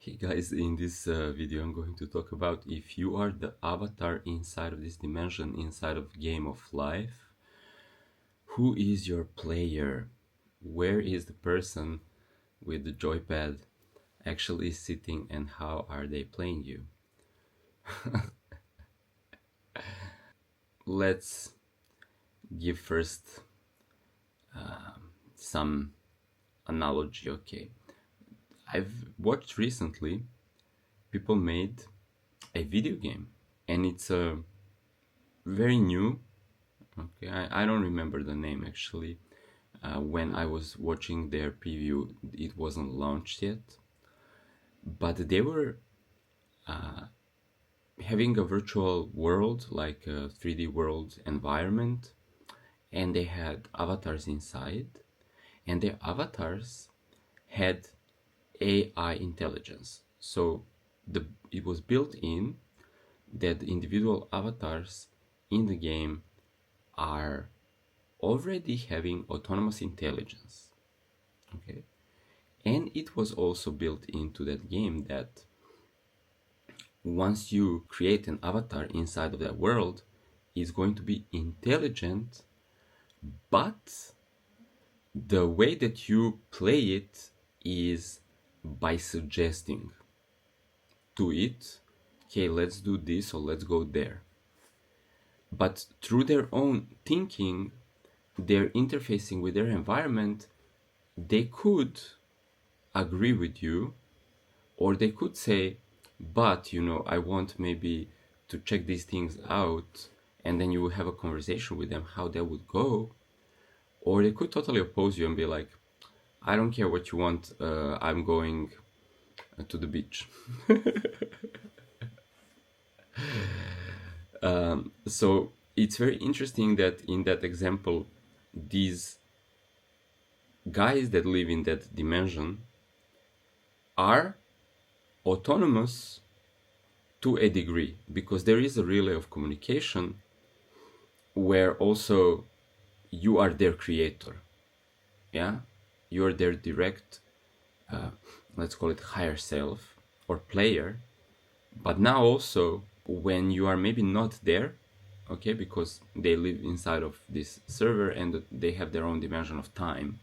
Hey guys, in this video I'm going to talk about if you are the avatar inside of this dimension, inside of Game of Life, who is your player? Where is the person with the joypad actually sitting and how are they playing you? Let's give first some analogy, okay? I've watched recently people made a video game and it's very new. Okay, I don't remember the name actually. When I was watching their preview, it wasn't launched yet, but they were having a virtual world, like a 3D world environment, and they had avatars inside, and their avatars had AI intelligence. So it was built in that the individual avatars in the game are already having autonomous intelligence. Okay, and it was also built into that game that once you create an avatar inside of that world, it's going to be intelligent, but the way that you play it is by suggesting to it, okay, let's do this or let's go there. But through their own thinking, their interfacing with their environment, they could agree with you, or they could say, but I want maybe to check these things out, and then you will have a conversation with them how that would go. Or they could totally oppose you and be like, I don't care what you want, I'm going to the beach. So it's very interesting that in that example, these guys that live in that dimension are autonomous to a degree, because there is a relay of communication where also you are their creator. Yeah, you are their direct, let's call it higher self or player. But now also when you are maybe not there, okay, because they live inside of this server and they have their own dimension of time,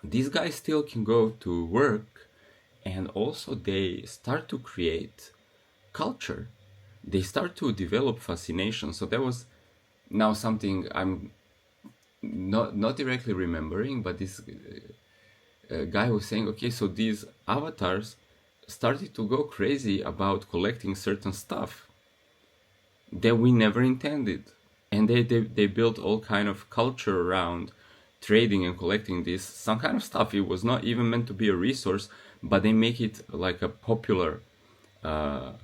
these guys still can go to work, and also they start to create culture. They start to develop fascination. So that was now something I'm not directly remembering, but this guy was saying, okay, so these avatars started to go crazy about collecting certain stuff that we never intended, and they built all kind of culture around trading and collecting this some kind of stuff. It was not even meant to be a resource, but they make it like a popular a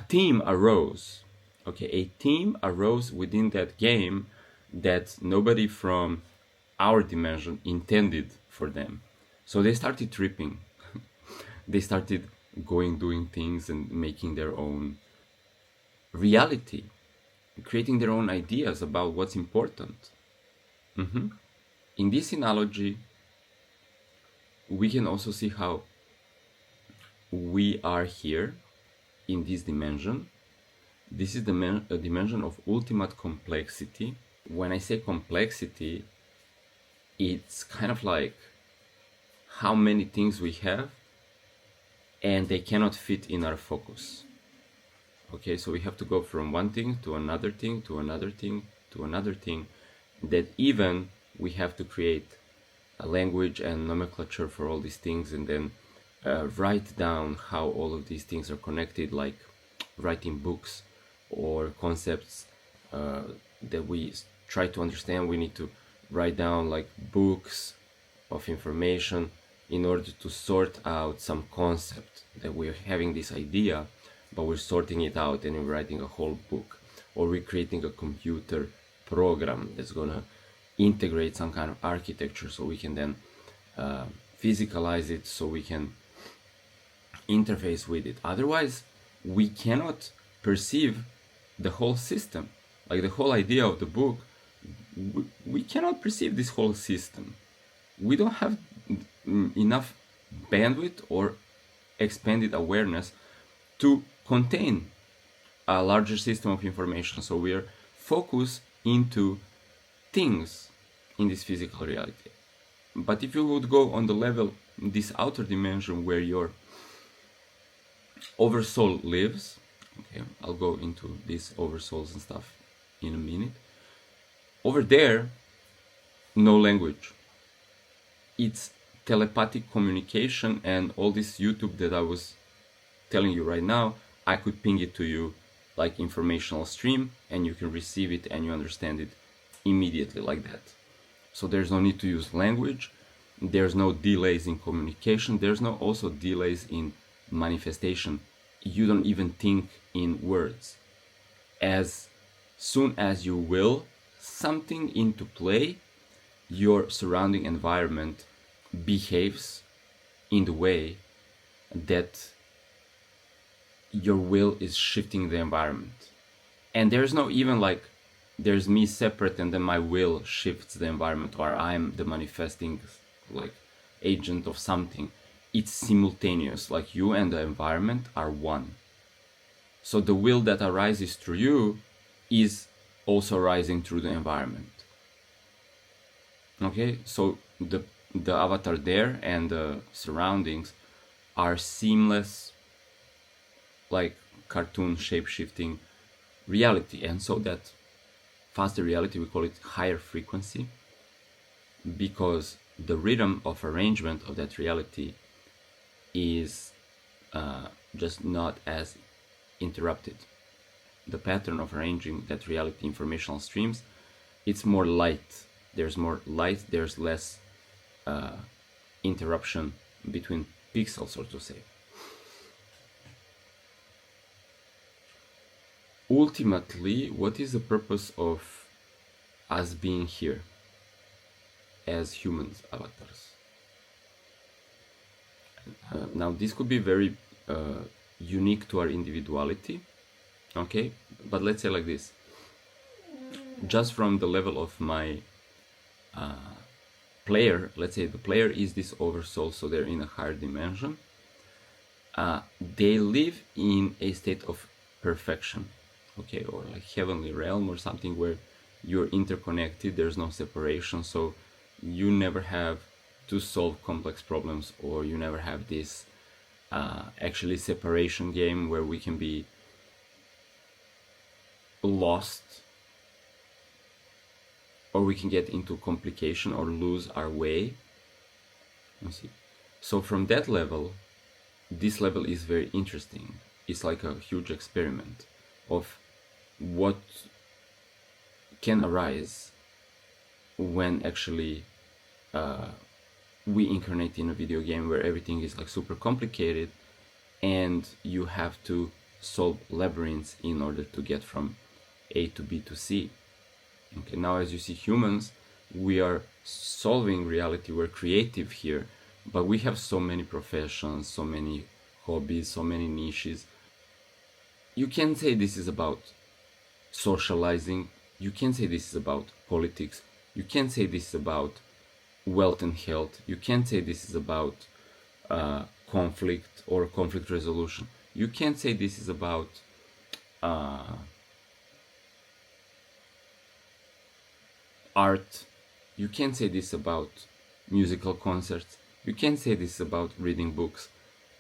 theme arose. Okay, a theme arose within that game that nobody from our dimension intended for them. So they started tripping. They started going, doing things and making their own reality, creating their own ideas about what's important. In this analogy, we can also see how we are here in this dimension. This is a dimension of ultimate complexity. When I say complexity, it's kind of like how many things we have and they cannot fit in our focus. Okay, so we have to go from one thing to another thing to another thing to another thing, that even we have to create a language and nomenclature for all these things, and then write down how all of these things are connected, like writing books or concepts that we try to understand. We need to write down like books of information in order to sort out some concept that we're having this idea, but we're sorting it out and we're writing a whole book, or we're creating a computer program that's gonna integrate some kind of architecture so we can then physicalize it, so we can interface with it. Otherwise, we cannot perceive the whole system. Like the whole idea of the book, we cannot perceive this whole system. We don't have enough bandwidth or expanded awareness to contain a larger system of information. So we are focused into things in this physical reality. But if you would go on the level, this outer dimension where your oversoul lives, okay, I'll go into these oversouls and stuff in a minute. Over there, no language. It's telepathic communication, and all this YouTube that I was telling you right now, I could ping it to you like informational stream, and you can receive it and you understand it immediately like that. So there's no need to use language. There's no delays in communication. There's no also delays in manifestation. You don't even think in words. As soon as you will something into play, your surrounding environment behaves in the way that your will is shifting the environment. And there's no even like, there's me separate and then my will shifts the environment, or I'm the manifesting like agent of something. It's simultaneous, like you and the environment are one. So the will that arises through you is also rising through the environment. Okay, so the avatar there and the surroundings are seamless, like cartoon shape-shifting reality. And so that faster reality, we call it higher frequency, because the rhythm of arrangement of that reality is just not as interrupted. The pattern of arranging that reality informational streams, it's more light. There's more light, there's less interruption between pixels, so to say. Ultimately, what is the purpose of us being here as humans, avatars? Now, this could be very unique to our individuality, okay? But let's say like this. Just from the level of my player, let's say the player is this oversoul, so they're in a higher dimension. They live in a state of perfection, okay, or like heavenly realm or something where you're interconnected, there's no separation, so you never have to solve complex problems, or you never have this actually separation game where we can be lost, or we can get into complication or lose our way. You see? So from that level, this level is very interesting. It's like a huge experiment of what can arise when actually we incarnate in a video game where everything is like super complicated and you have to solve labyrinths in order to get from A to B to C. Okay, now as you see, humans, we are solving reality, we're creative here, but we have so many professions, so many hobbies, so many niches. You can say this is about socializing, you can say this is about politics, you can say this is about wealth and health, you can say this is about conflict or conflict resolution, you can say this is about art, you can say this about musical concerts, you can say this about reading books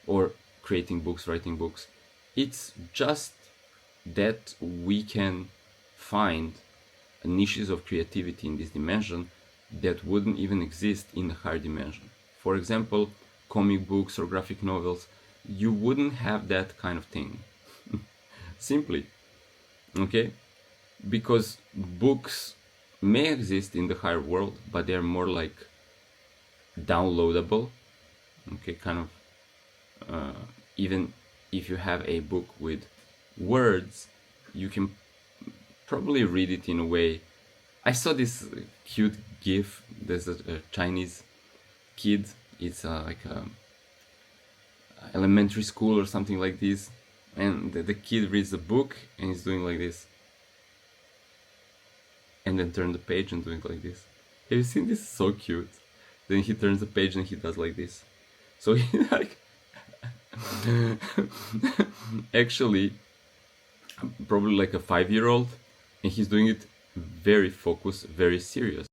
or creating books, writing books. It's just that we can find niches of creativity in this dimension that wouldn't even exist in the higher dimension. For example, comic books or graphic novels, you wouldn't have that kind of thing. Simply, okay? Because books may exist in the higher world, but they're more like downloadable, okay, kind of even if you have a book with words, you can probably read it in a way. I saw this cute gif. There's a Chinese kid, it's like a elementary school or something like this, and the kid reads the book and he's doing like this, and then turn the page and doing like this. Have you seen this? So cute. Then he turns the page and he does like this. So he like actually probably like a 5-year-old, and he's doing it very focused, very serious.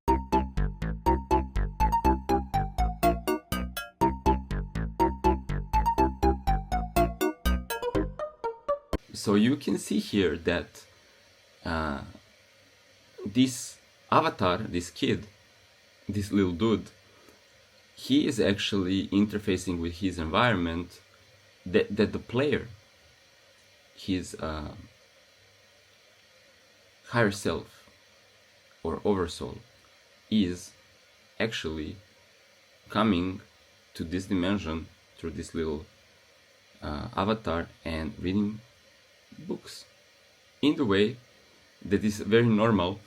So you can see here that this avatar, this kid, this little dude, he is actually interfacing with his environment, that the player, his higher self or oversoul, is actually coming to this dimension through this little avatar and reading books in the way that is very normal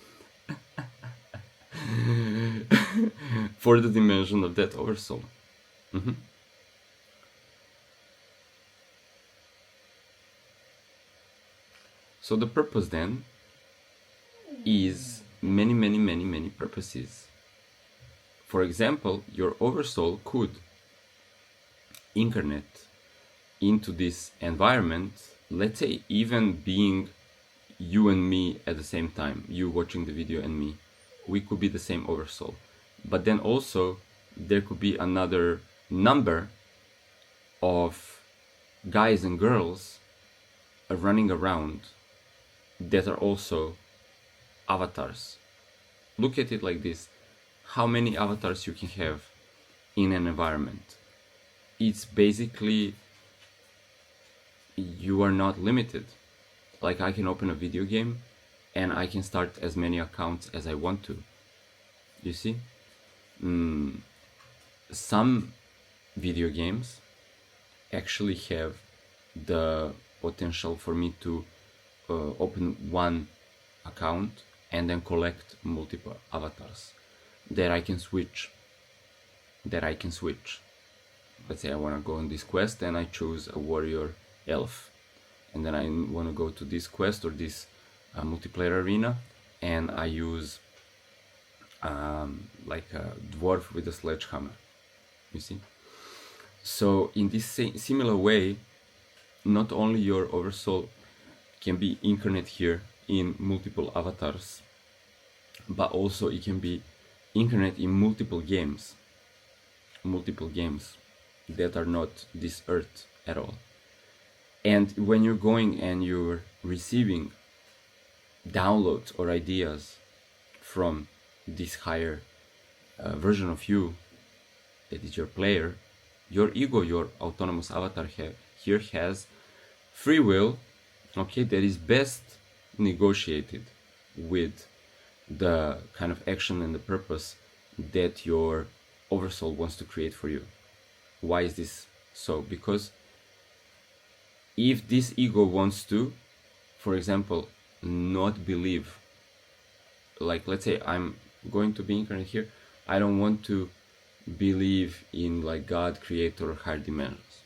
for the dimension of that oversoul. So the purpose then is many purposes. For example, your oversoul could incarnate into this environment, let's say even being you and me at the same time, you watching the video and me, we could be the same oversoul. But then also there could be another number of guys and girls running around that are also avatars. Look at it like this: how many avatars you can have in an environment. It's basically, you are not limited. Like, I can open a video game and I can start as many accounts as I want to. You see? Some video games actually have the potential for me to open one account and then collect multiple avatars that I can switch. Let's say I want to go on this quest and I choose a warrior elf, and then I want to go to this quest or this multiplayer arena and I use like a dwarf with a sledgehammer. You see? So in this similar way, not only your oversoul can be incarnate here in multiple avatars, but also it can be incarnate in multiple games that are not this earth at all. And when you're going and you're receiving downloads or ideas from this higher version of you, that is your player, your ego, your autonomous avatar here has free will, okay, that is best negotiated with the kind of action and the purpose that your oversoul wants to create for you. Why is this so? Because if this ego wants to, for example, not believe, like, let's say I'm going to be incarnate here, I don't want to believe in like God, creator, or higher dimensions,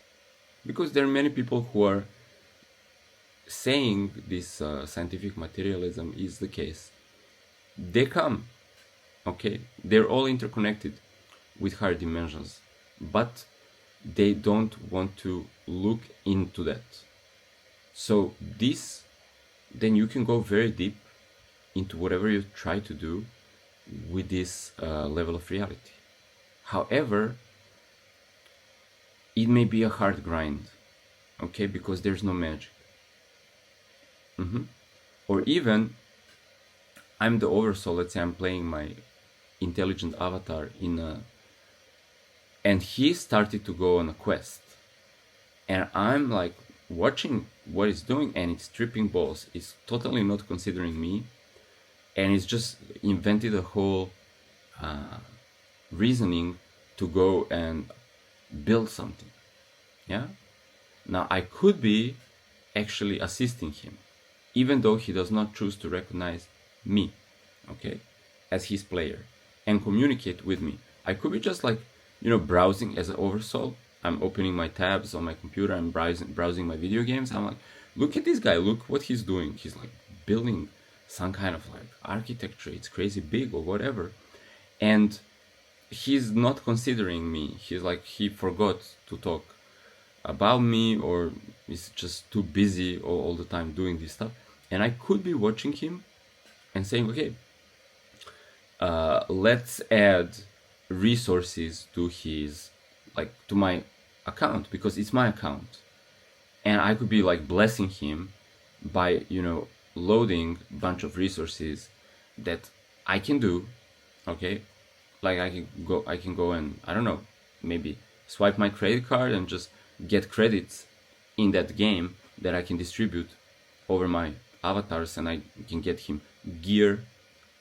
because there are many people who are saying this scientific materialism is the case. They come, okay, they're all interconnected with higher dimensions, but they don't want to look into that. So this, then you can go very deep into whatever you try to do with this level of reality. However, it may be a hard grind, okay, because there's no magic. Or even, I'm the oversoul, let's say I'm playing my intelligent avatar and he started to go on a quest, and I'm like watching what he's doing, and it's tripping balls. It's totally not considering me, and it's just invented a whole reasoning to go and build something. Yeah. Now I could be actually assisting him, even though he does not choose to recognize me, okay, as his player and communicate with me. I could be just like, browsing as an oversoul. I'm opening my tabs on my computer, I'm browsing my video games. I'm like, look at this guy, look what he's doing. He's like building some kind of like architecture, it's crazy big or whatever. And he's not considering me. He's like, he forgot to talk about me, or is just too busy all the time doing this stuff. And I could be watching him and saying, okay, let's add resources to his, like, to my account, because it's my account. And I could be like blessing him by, you know, loading a bunch of resources that I can do. Okay, like I can go and, I don't know, maybe swipe my credit card and just get credits in that game that I can distribute over my avatars, and I can get him gear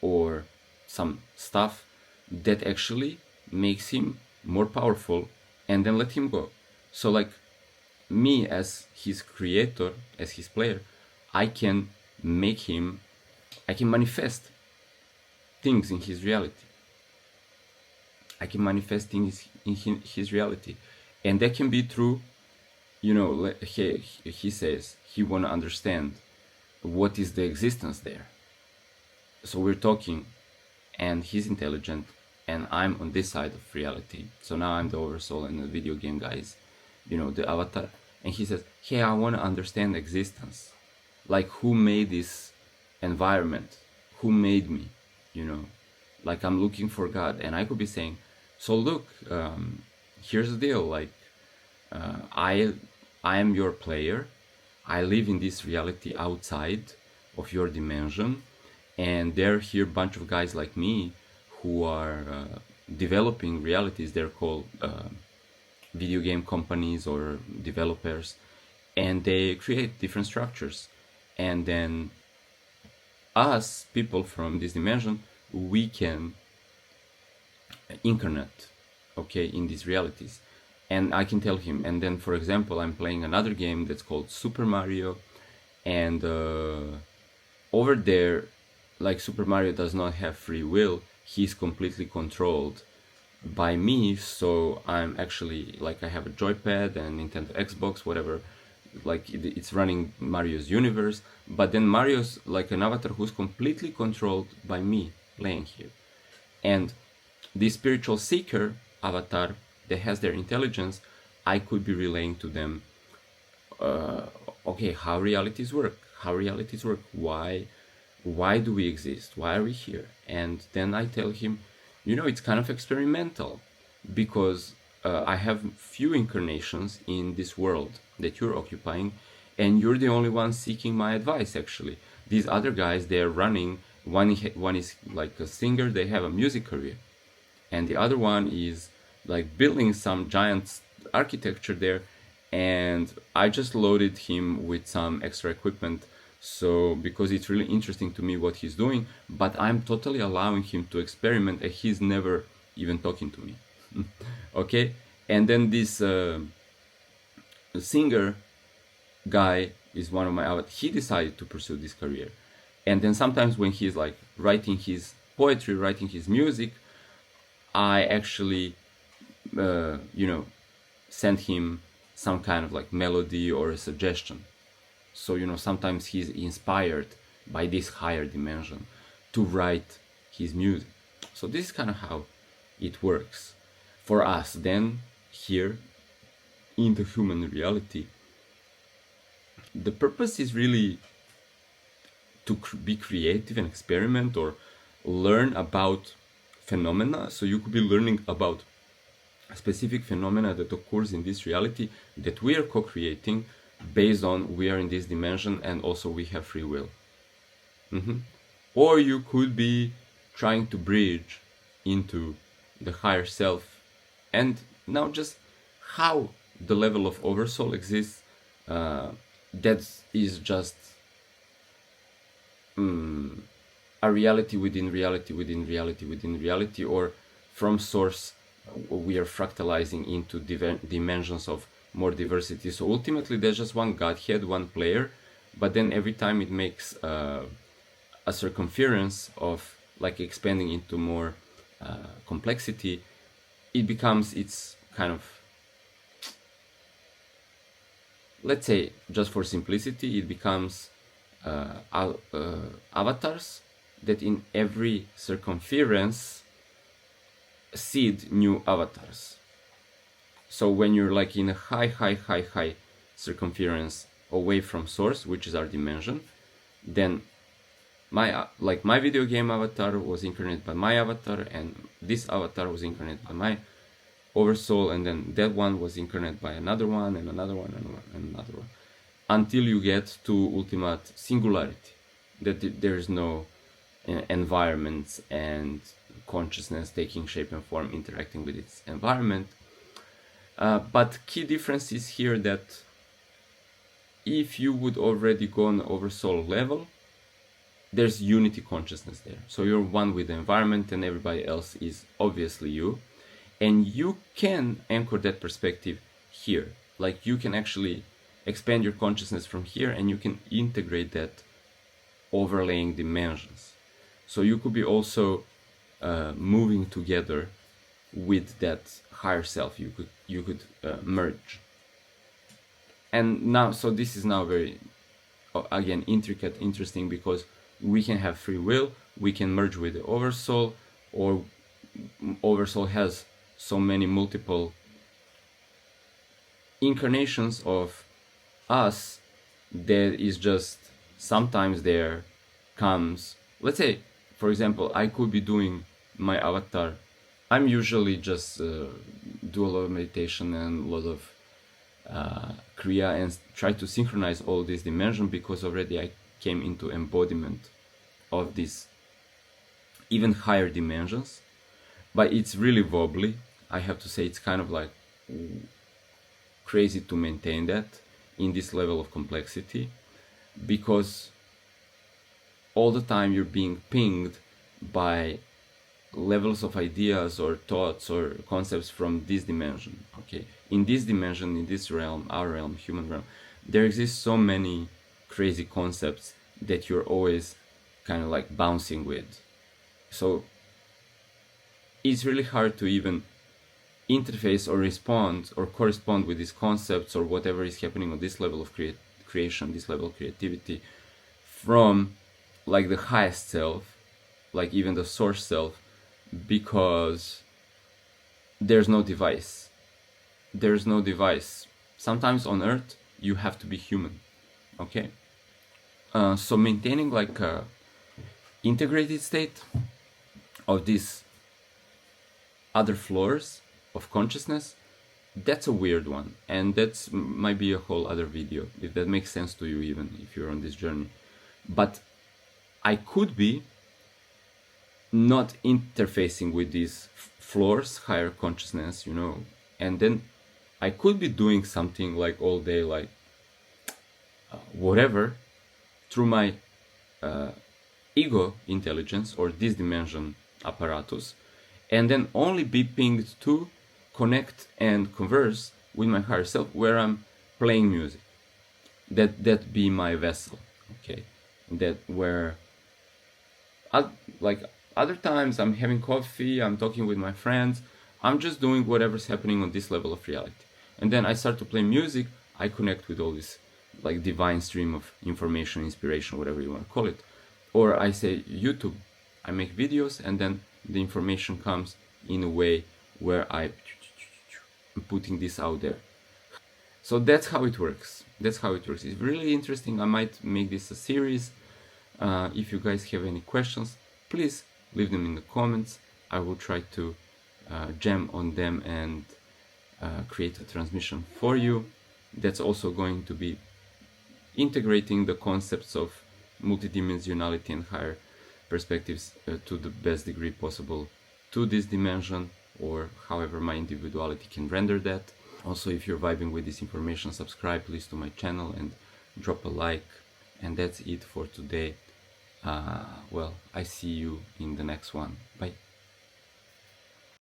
or some stuff that actually makes him more powerful, and then let him go. So like, me as his creator, as his player, I can make him, I can manifest things in his reality. I can manifest things in his reality. And that can be through, you know, he says he want to understand what is the existence there. So we're talking, and he's intelligent, and I'm on this side of reality. So now I'm the oversoul, and the video game guy is, you know, the avatar. And he says, hey, I want to understand existence. Like, who made this environment? Who made me? You know, like, I'm looking for God. And I could be saying, so look, here's the deal. Like, I am your player. I live in this reality outside of your dimension. And there are here a bunch of guys like me who are developing realities. They're called video game companies or developers, and they create different structures. And then us, people from this dimension, we can incarnate, okay, in these realities. And I can tell him, and then, for example, I'm playing another game that's called Super Mario, and over there, like, Super Mario does not have free will. He's completely controlled by me. So I'm actually, like, I have a joypad and Nintendo Xbox, whatever, like, it's running Mario's universe. But then Mario's like an avatar who's completely controlled by me playing here. And the spiritual seeker avatar that has their intelligence, I could be relaying to them, okay, how realities work, why do we exist, why are we here? And then I tell him, you know, it's kind of experimental, because I have few incarnations in this world that you're occupying, and you're the only one seeking my advice. Actually, these other guys, they're running, one is like a singer, they have a music career, and the other one is like building some giant architecture there. And I just loaded him with some extra equipment, so because it's really interesting to me what he's doing, but I'm totally allowing him to experiment, and he's never even talking to me. Okay. And then this singer guy is one of my avatars. He decided to pursue this career, and then sometimes when he's like writing his poetry, writing his music, I actually you know, send him some kind of like melody or a suggestion. So, you know, sometimes he's inspired by this higher dimension to write his music. So this is kind of how it works for us. Then here in the human reality, the purpose is really to be creative and experiment or learn about phenomena. So you could be learning about a specific phenomena that occurs in this reality that we are co-creating based on we are in this dimension, and also we have free will. Or you could be trying to bridge into the higher self, and now just how the level of oversoul exists, that is just a reality within reality within reality within reality, or from source we are fractalizing into dimensions of more diversity. So ultimately there's just one Godhead, one player, but then every time it makes a circumference of like expanding into more complexity, it becomes its kind of, let's say, just for simplicity, it becomes avatars that in every circumference seed new avatars. So when you're like in a high circumference away from source, which is our dimension, then my video game avatar was incarnated by my avatar, and this avatar was incarnated by my oversoul, and then that one was incarnated by another one, and another one, and another one, until you get to ultimate singularity, that there is no environments and consciousness taking shape and form interacting with its environment. But key difference is here that if you would already go on oversoul level, there's unity consciousness there. So you're one with the environment and everybody else is obviously you. And you can anchor that perspective here. Like you can actually expand your consciousness from here and you can integrate that overlaying dimensions. So you could be also moving together with that higher self. You could merge. And now, so this is now very, again, intricate, interesting, because we can have free will, we can merge with the oversoul, or oversoul has so many multiple incarnations of us that is just sometimes there comes, let's say, for example, I could be doing my avatar. I'm usually just do a lot of meditation and a lot of Kriya and try to synchronize all these dimensions, because already I came into embodiment of these even higher dimensions. But it's really wobbly. I have to say, it's kind of like crazy to maintain that in this level of complexity, because all the time you're being pinged by levels of ideas or thoughts or concepts from this dimension. Okay, in this dimension, in this realm, our realm, human realm, there exist so many crazy concepts that you're always kind of like bouncing with. So it's really hard to even interface or respond or correspond with these concepts or whatever is happening on this level of creation, this level of creativity, from like the highest self, like even the source self, because there's no device. There's no device. Sometimes on Earth you have to be human. Okay, so maintaining like a integrated state of these other floors of consciousness, that's a weird one, and that's might be a whole other video, if that makes sense to you, even if you're on this journey. But I could be not interfacing with these floors, higher consciousness, you know, and then I could be doing something like all day, like whatever, through my ego intelligence or this dimension apparatus, and then only be pinged to connect and converse with my higher self, where I'm playing music. That be my vessel. Okay, that where like other times I'm having coffee, I'm talking with my friends, I'm just doing whatever's happening on this level of reality, and then I start to play music. I connect with all this like divine stream of information, inspiration, whatever you want to call it. Or I say YouTube, I make videos, and then the information comes in a way where I'm putting this out there. So that's how it works. That's how it works. It's really interesting. I might make this a series. If you guys have any questions, please leave them in the comments. I will try to jam on them and create a transmission for you. That's also going to be integrating the concepts of multidimensionality and higher perspectives to the best degree possible to this dimension, or however my individuality can render that. Also, if you're vibing with this information, subscribe please to my channel and drop a like. And that's it for today. Well, I see you in the next one. Bye.